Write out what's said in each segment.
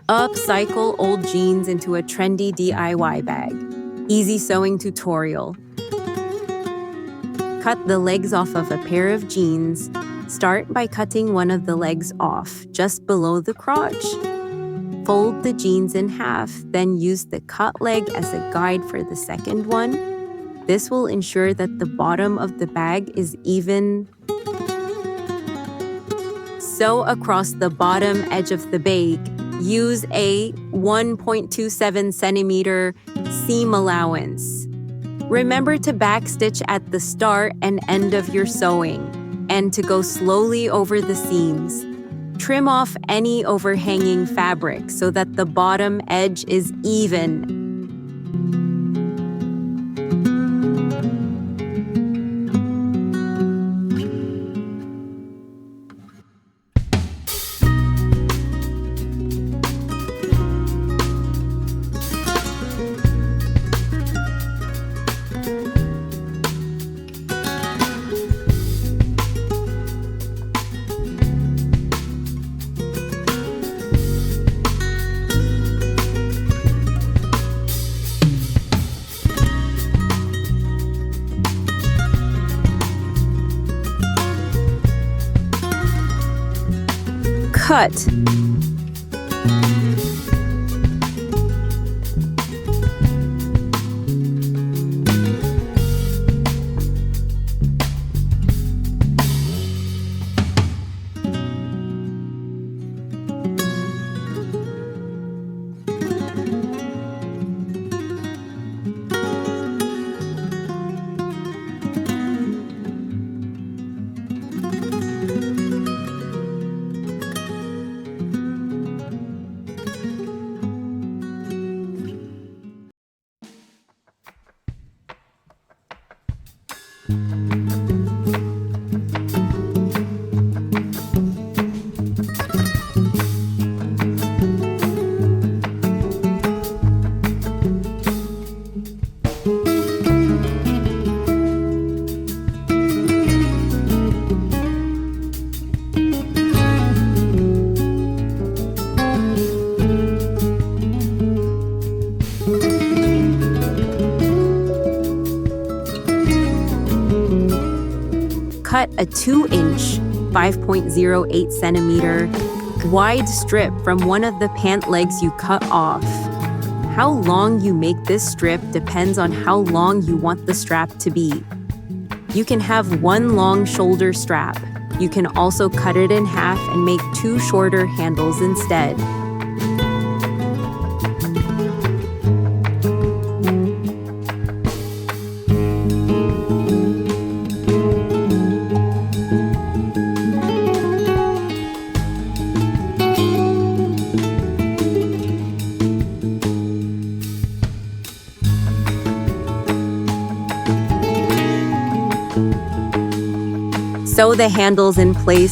Upcycle old jeans into a trendy DIY bag. Easy sewing tutorial. Cut the legs off of a pair of jeans. Start by cutting one of the legs off, just below the crotch. Fold the jeans in half, then use the cut leg as a guide for the second one. This will ensure that the bottom of the bag is even. Sew across the bottom edge of the bag. Use a 1.27 centimeter seam allowance. Remember to backstitch at the start and end of your sewing, and to go slowly over the seams. Trim off any overhanging fabric so that the bottom edge is even. Cut. Cut a 2-inch, 5.08 centimeter wide strip from one of the pant legs you cut off. How long you make this strip depends on how long you want the strap to be. You can have one long shoulder strap. You can also cut it in half and make 2 shorter handles instead. Sew the handles in place.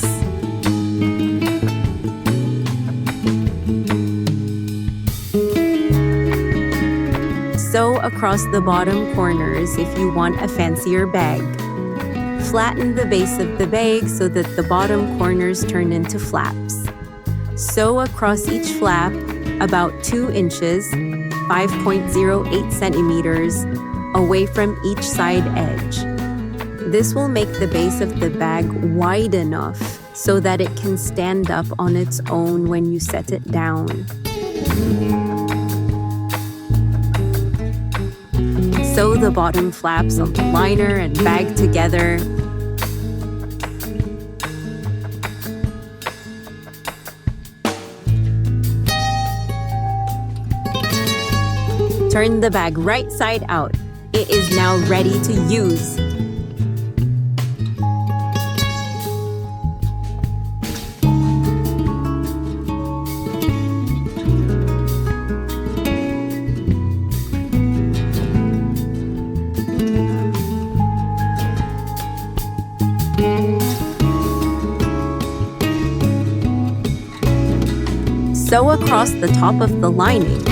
Sew across the bottom corners if you want a fancier bag. Flatten the base of the bag so that the bottom corners turn into flaps. Sew across each flap about 2 inches, 5.08 centimeters, away from each side edge. This will make the base of the bag wide enough so that it can stand up on its own when you set it down. Sew the bottom flaps on the liner and bag together. Turn the bag right side out. It is now ready to use. Sew across the top of the lining.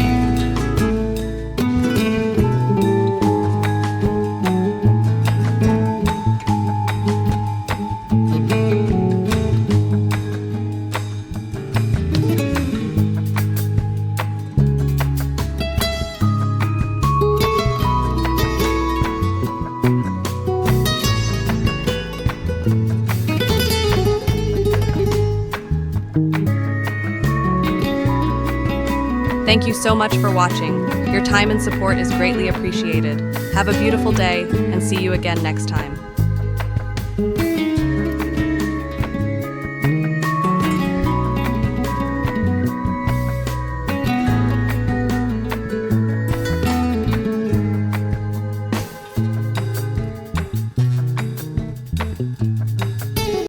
Thank you so much for watching. Your time and support is greatly appreciated. Have a beautiful day and see you again next time.